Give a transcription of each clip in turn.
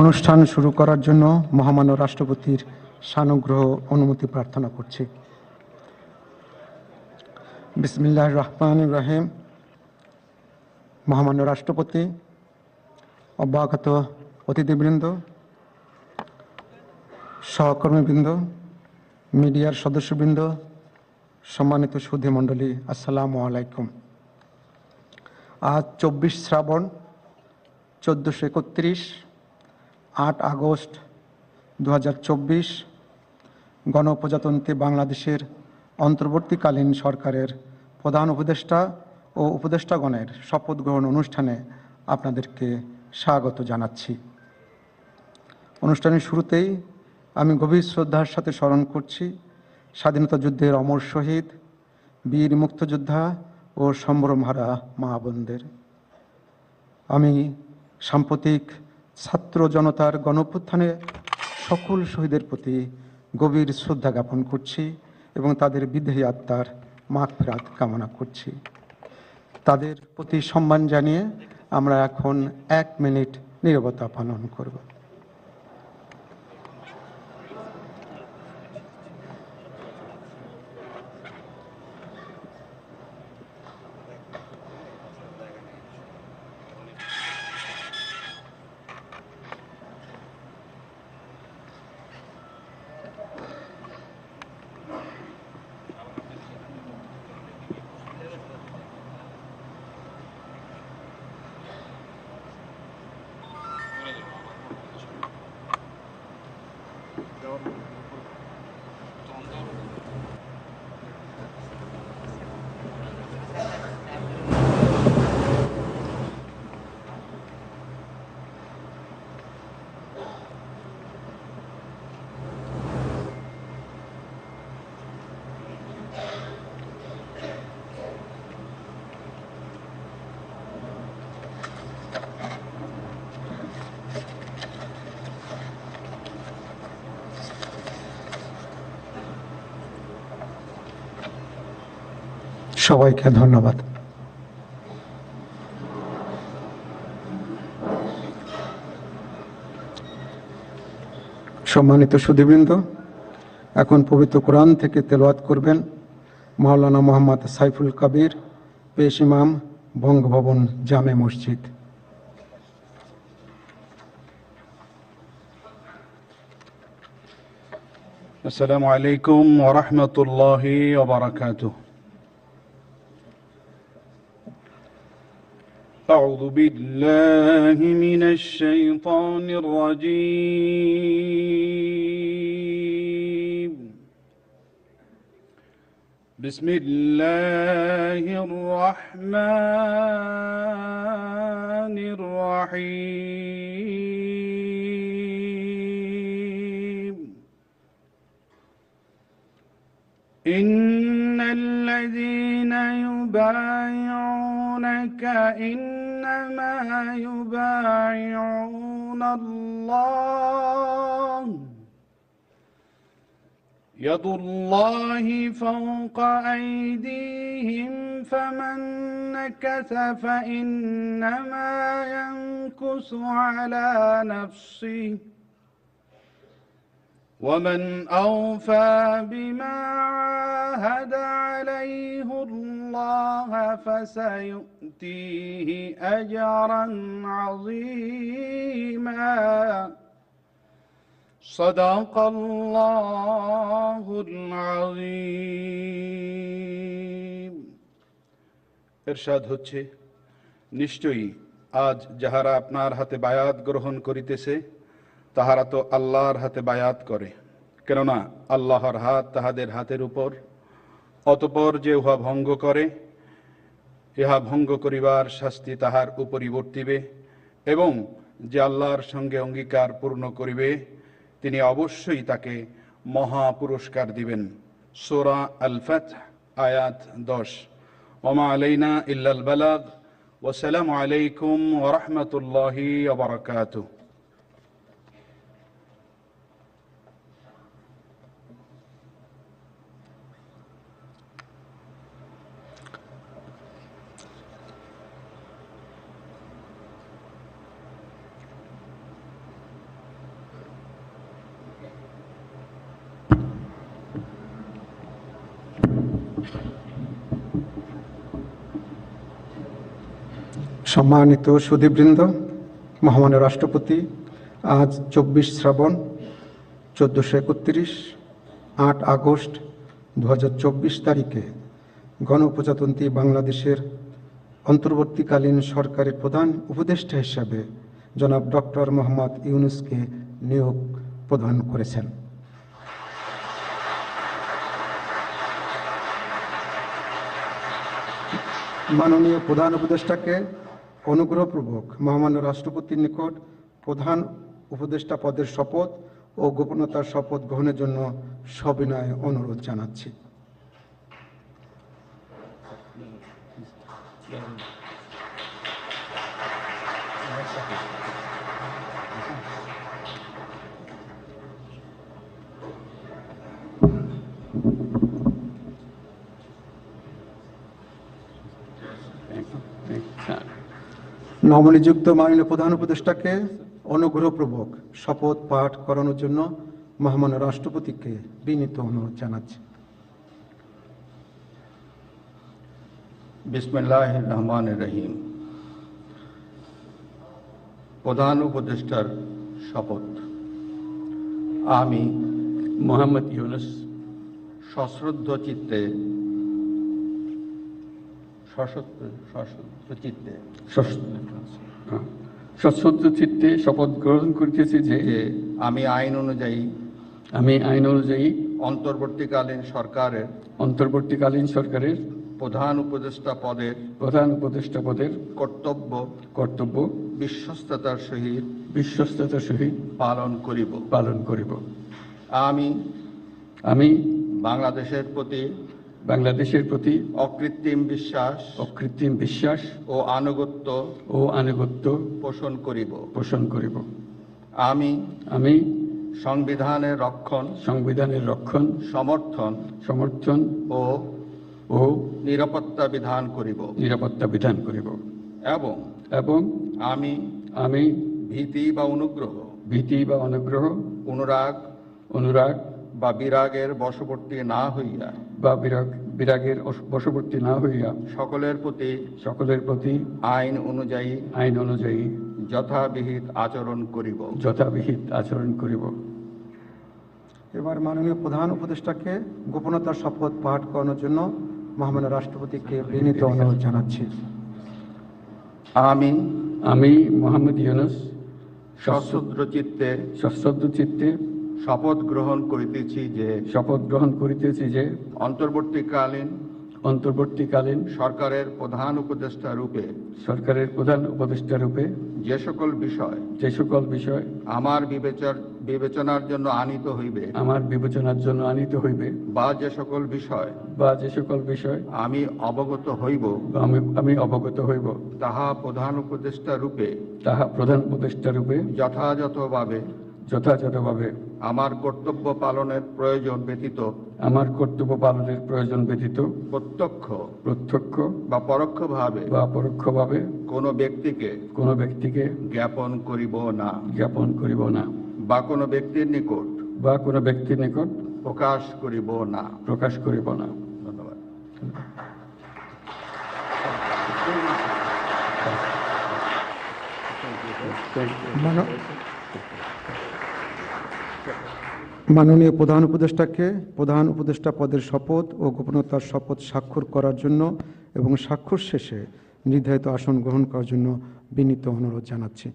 অনুষ্ঠান শুরু করার জন্য মহামান্য রাষ্ট্রপতির সানুগ্রহ অনুমতি প্রার্থনা করছি। বিসমিল্লাহির রহমানির রহিম। মহামান্য রাষ্ট্রপতি, অব্যাহত অতিথিবৃন্দ, সহকর্মীবৃন্দ, মিডিয়ার সদস্যবৃন্দ, সম্মানিত সুধী মণ্ডলী, আসসালামু আলাইকুম। আজ 24 শ্রাবণ 1431, 8 আগস্ট 2024 গণপ্রজাতন্ত্রী বাংলাদেশের অন্তর্বর্তীকালীন সরকারের প্রধান উপদেষ্টা ও উপদেষ্টাগণের শপথ গ্রহণ অনুষ্ঠানে আপনাদেরকে স্বাগত জানাচ্ছি। অনুষ্ঠানের শুরুতেই আমি গভীর শ্রদ্ধার সাথে স্মরণ করছি স্বাধীনতা যুদ্ধের অমর শহীদ, বীর মুক্তিযোদ্ধা ও সম্ভ্রমহারা মা বোনদের। আমি সাম্প্রতিক ছাত্র জনতার গণঅভ্যুত্থানে সকল শহীদের প্রতি গভীর শ্রদ্ধা জ্ঞাপন করছি এবং তাদের বিদেহী আত্মার মাগফিরাত কামনা করছি। তাদের প্রতি সম্মান জানিয়ে আমরা এখন 1 মিনিট নীরবতা পালন করব। সবাইকে ধন্যবাদ। সম্মানিত সুধীবৃন্দ, এখন পবিত্র কোরআন থেকে তেলাওয়াত করবেন মাওলানা মোহাম্মদ সাইফুল কবির, পেশ ইমাম, বঙ্গভবন জামে মসজিদ। আসসালামু আলাইকুম ওয়া রাহমাতুল্লাহি ওয়া বারাকাতুহু। আউযু বিল্লাহি মিনাশ শাইতানির রাজীম। বিসমিল্লাহির রাহমানির রহিম। إن الذين يبايعونك إنما يبايعون الله يد الله فوق أيديهم فمن نكث فإنما ينكث على نفسه ومن أوفى بما عاهد عليه الله فسيؤتيه أجرا عظيما صدق الله العظيم। ইরশাদ হচ্ছে, নিশ্চয়ই আজ যাহারা আপনার হাতে বায়াত গ্রহণ করিতেছে তাহারা তো আল্লাহর হাতে বায়াত করে, কেননা আল্লাহর হাত তাহাদের হাতের উপর। অতঃপর যে উহা ভঙ্গ করে, ইহা ভঙ্গ করিবার শাস্তি তাহার উপরই বর্তিবে, এবং যে আল্লাহর সঙ্গে অঙ্গীকার পূর্ণ করিবে তিনি অবশ্যই তাকে মহা পুরস্কার দিবেন। সূরা আল ফাতহ আয়াত 10। ওমা আলাইনা ইল্লাল বালাগ। ওয়াসসালামু আলাইকুম ওয়া রাহমাতুল্লাহি ওয়া বারাকাতুহু। সম্মানিত সুধীবৃন্দ, মহামান্য রাষ্ট্রপতি আজ 24 শ্রাবণ 1431 8 আগস্ট 2024 তারিখে গণপ্রজাতন্ত্রী বাংলাদেশের অন্তর্বর্তীকালীন সরকারের প্রধান উপদেষ্টা হিসাবে জনাব ডক্টর মোহাম্মদ ইউনূসকে নিয়োগ প্রদান করেছেন। মাননীয় প্রধান উপদেষ্টাকে অনুগ্রহপূর্বক মহামান্য রাষ্ট্রপতির নিকট প্রধান উপদেষ্টা পদের শপথ ও গোপনতার শপথ গ্রহণের জন্য সবিনয় অনুরোধ জানাচ্ছি। নবনিযুক্ত মাননীয় প্রধান উপদেষ্টাকে অনুগ্রহপূর্বক শপথ পাঠ করানোর জন্য মহামান্য রাষ্ট্রপতিকে বিনীত অনুরোধ জানাচ্ছি। বিসমিল্লাহির রহমানির রহিম। প্রধান উপদেষ্টার শপথ। আমি মোহাম্মদ ইউনূস সশ্রদ্ধ চিত্তে সশ্রদ্ধ চিত্তে শপথ গ্রহণ করিতেছি যে আমি আইন অনুযায়ী অন্তর্বর্তীকালীন সরকারের প্রধান উপদেষ্টা পদের কর্তব্য বিশ্বস্ততার সহিত পালন করিব। আমি বাংলাদেশের প্রতি অকৃত্রিম বিশ্বাস ও আনুগত্য পোষণ করিব। আমি সংবিধানের রক্ষণ সমর্থন ও নিরাপত্তা বিধান করিব এবং আমি ভীতি বা অনুগ্রহ অনুরাগ বা বিরাগের বশবর্তী না হইয়া সকলের প্রতি আইন অনুযায়ী যথাবিহিত আচরণ করিব। এবার মাননীয় প্রধান উপদেষ্টাকে গোপনতার শপথ পাঠ করানোর জন্য মহামান্য রাষ্ট্রপতিকে বিনীত অনুরোধ জানাচ্ছি। আমি মোহাম্মদ ইউনূস সশ্রদ্ধ চিত্তে শপথ গ্রহণ করিতেছি যে অন্তর্বর্তীকালীন সরকারের প্রধান উপদেষ্টা রূপে যে সকল বিষয় আমার বিবেচনার জন্য আনিত হইবে বা যে সকল বিষয় আমি অবগত হইব তাহা প্রধান উপদেষ্টা রূপে যথাযথভাবে আমার কর্তব্য পালনের প্রয়োজন ব্যতীত প্রত্যক্ষ বা পরোক্ষভাবে কোনো ব্যক্তিকে জ্ঞাপন করিব না বা কোনো ব্যক্তির নিকট প্রকাশ করিব না। ধন্যবাদ। মাননীয় প্রধান উপদেষ্টাকে প্রধান উপদেষ্টা পদের শপথ ও গোপনতার শপথ স্বাক্ষর করার জন্য এবং স্বাক্ষর শেষে নির্ধারিত আসন গ্রহণ করার জন্য বিনীত অনুরোধ জানাচ্ছি।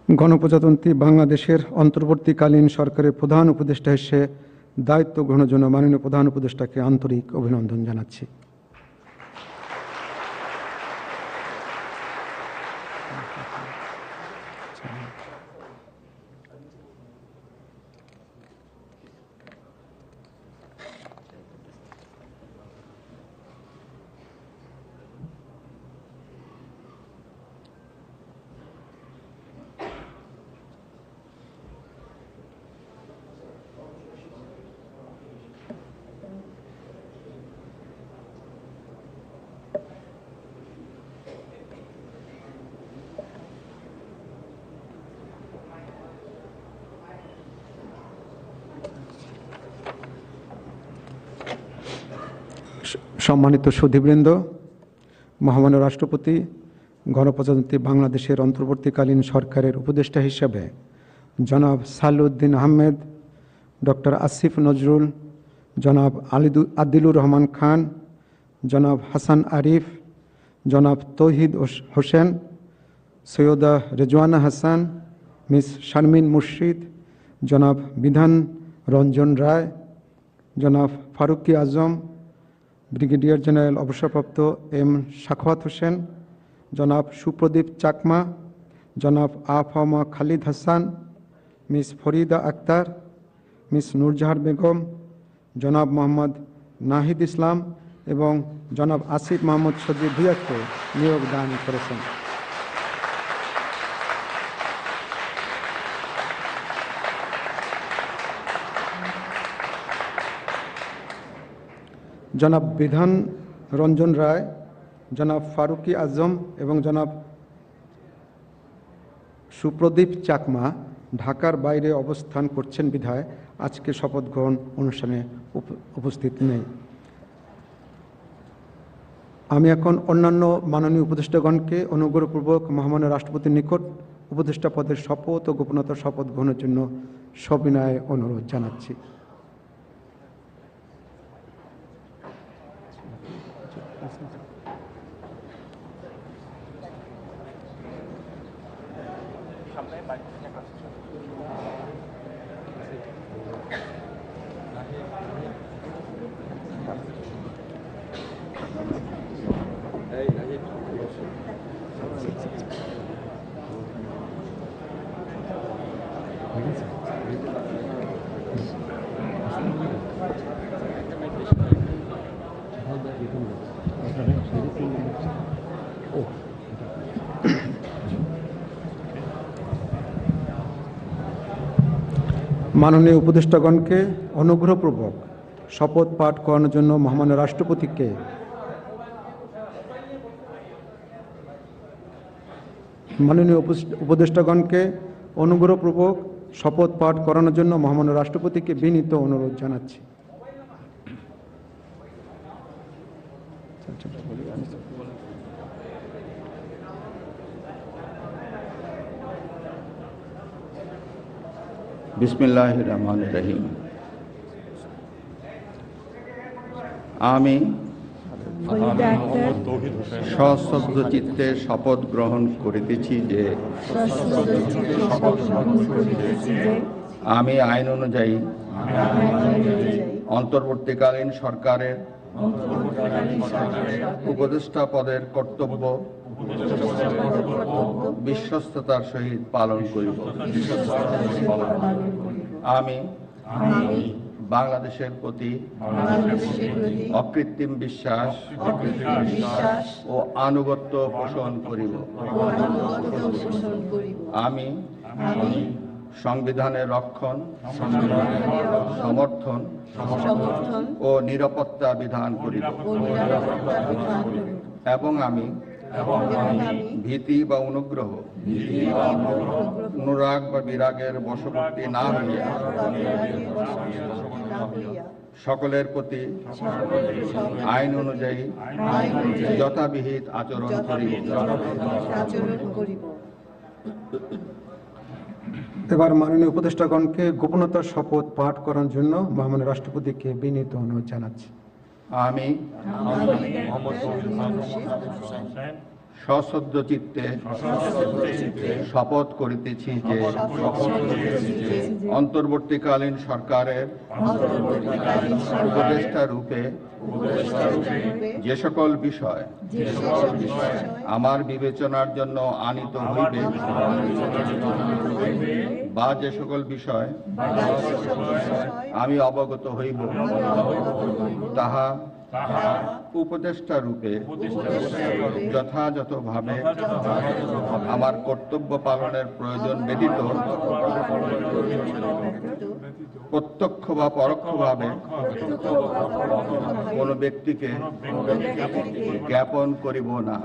গণপ্রজাতন্ত্রী বাংলাদেশের অন্তর্বর্তীকালীন সরকারের প্রধান উপদেষ্টা হিসেবে দায়িত্ব গ্রহণের জন্য মাননীয় প্রধান উপদেষ্টাকে আন্তরিক অভিনন্দন জানাচ্ছি। সম্মানিত সুধীবৃন্দ, মহামান্য রাষ্ট্রপতি গণপ্রজাতন্ত্রী বাংলাদেশের অন্তর্বর্তীকালীন সরকারের উপদেষ্টা হিসেবে জনাব সালেউদ্দিন আহমেদ, ডক্টর আসিফ নজরুল, জনাব আদিলুর রহমান খান, জনাব হাসান আরিফ, জনাব তৌহিদ হোসেন, সৈয়দা রেজওয়ানা হাসান, মিস শারমিন মুর্শিদ, জনাব বিধান রঞ্জন রায়, জনাব ফারুকি আজম, ব্রিগেডিয়ার জেনারেল অবসরপ্রাপ্ত এম সাখাওয়াত হোসেন, জনাব সুপ্রদীপ চাকমা, জনাব আফামা খালিদ হাসান, মিস ফরিদা আক্তার, মিস নূরজাহার বেগম, জনাব মোহাম্মদ নাহিদ ইসলাম এবং জনাব আসিফ মাহমুদ সজিব ভুঁইয়াকে নিয়োগ দান করেছেন। জনাব বিধান রঞ্জন রায়, জনাব ফারুকি আজম এবং জনাব সুপ্রদীপ চাকমা ঢাকার বাইরে অবস্থান করছেন বিধায় আজকে শপথ গ্রহণ অনুষ্ঠানে উপস্থিত নেই। আমি এখন অন্যান্য মাননীয় উপদেষ্টাগণকে অনুগ্রহপূর্বক মহামান্য রাষ্ট্রপতির নিকট উপদেষ্টা পদের শপথ ও গোপনতার শপথ গ্রহণের জন্য সবিনয়ে অনুরোধ জানাচ্ছি। মাননীয় উপদেষ্টাগণকে অনুগ্রহপূর্বক শপথ পাঠ করানোর জন্য মহামান্য রাষ্ট্রপতিকে শপথ পাঠ করানোর জন্য মহামান্য রাষ্ট্রপতিকে বিনীত অনুরোধ জানাচ্ছি। বিসমিল্লাহির রহমানির রহিম। আমি সশ্রদ্ধ চিত্তে শপথ গ্রহণ করিতেছি যে আমি আইন অনুযায়ী অন্তর্বর্তীকালীন সরকারের উপদেষ্টা পদের কর্তব্য বিশ্বস্ততার সহিত পালন করিব। আমি বাংলাদেশের প্রতি অকৃত্রিম বিশ্বাস ও আনুগত্য পোষণ করিব। আমি সংবিধানের রক্ষণ, সমর্থন ও নিরাপত্তা বিধান করিব এবং আমি ভীতি বা অনুগ্রহ, অনুরাগ বা বিরাগের বশবর্তী না হইয়া সকলের প্রতি আইন অনুযায়ী যথাবিহিত আচরণ করিব। এবার মাননীয় উপদেষ্টাগণকে গোপনতার শপথ পাঠ করার জন্য মহামান্য রাষ্ট্রপতিকে বিনীত অনুরোধ জানাচ্ছি। আমি সশ্রদ্ধ চিত্তে শপথ করিতেছি যে অন্তর্বর্তীকালীন সরকারের উপদেষ্টা রূপে যে সকল বিষয় আমার বিবেচনার জন্য আনিত হইবে বা যে সকল বিষয় আমি অবগত হইব তাহা উপদেষ্টা রূপে যথাযথভাবে আমার কর্তব্য পালনের প্রয়োজন ব্যতীত প্রত্যক্ষ বা পরোক্ষভাবে কোনো ব্যক্তিকে জ্ঞাপন করিব না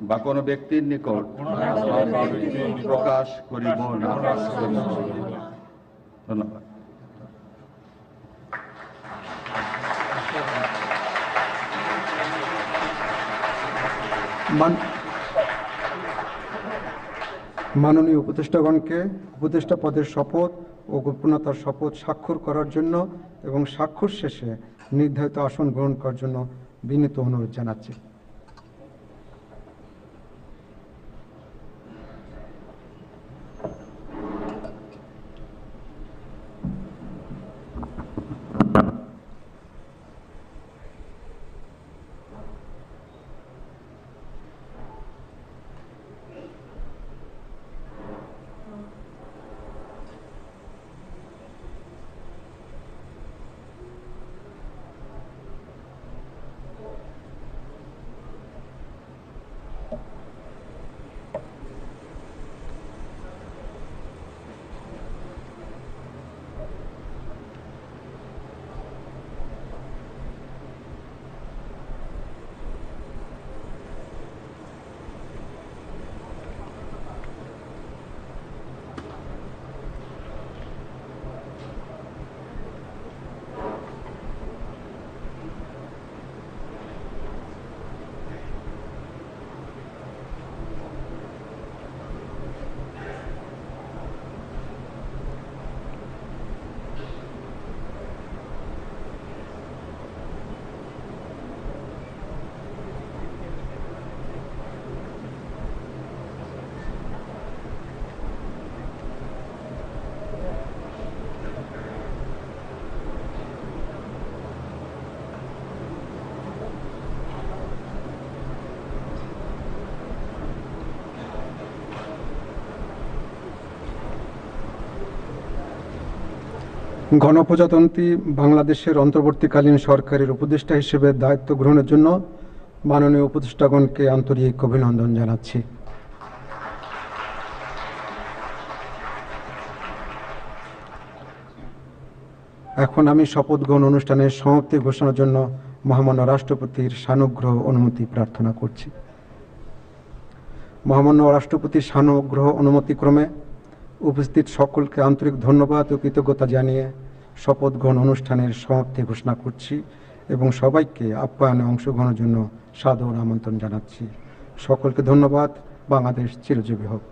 বা কোনো ব্যক্তির নিকট প্রকাশ করিব না। ধন্যবাদ। মাননীয় উপদেষ্টাগণকে উপদেষ্টা পদের শপথ ও গোপনীয়তার শপথ স্বাক্ষর করার জন্য এবং স্বাক্ষর শেষে নির্ধারিত আসন গ্রহণ করার জন্য বিনীত অনুরোধ জানাচ্ছি। গণপ্রজাতন্ত্রী বাংলাদেশের অন্তর্বর্তীকালীন সরকারের উপদেষ্টা হিসেবে দায়িত্ব গ্রহণের জন্য মাননীয় উপদেষ্টাগণকে আন্তরিক অভিনন্দন জানাচ্ছি। এখন আমি শপথ গ্রহণ অনুষ্ঠানের সমাপ্তি ঘোষণার জন্য মহামান্য রাষ্ট্রপতির সানুগ্রহ অনুমতি প্রার্থনা করছি। মহামান্য রাষ্ট্রপতির সানুগ্রহ অনুমতিক্রমে উপস্থিত সকলকে আন্তরিক ধন্যবাদ ও কৃতজ্ঞতা জানিয়ে শপথ গ্রহণ অনুষ্ঠানের সমাপ্তি ঘোষণা করছি এবং সবাইকে আপ্যায়নে অংশগ্রহণের জন্য সাদর আমন্ত্রণ জানাচ্ছি। সকলকে ধন্যবাদ। বাংলাদেশ চিরজীবী হোক।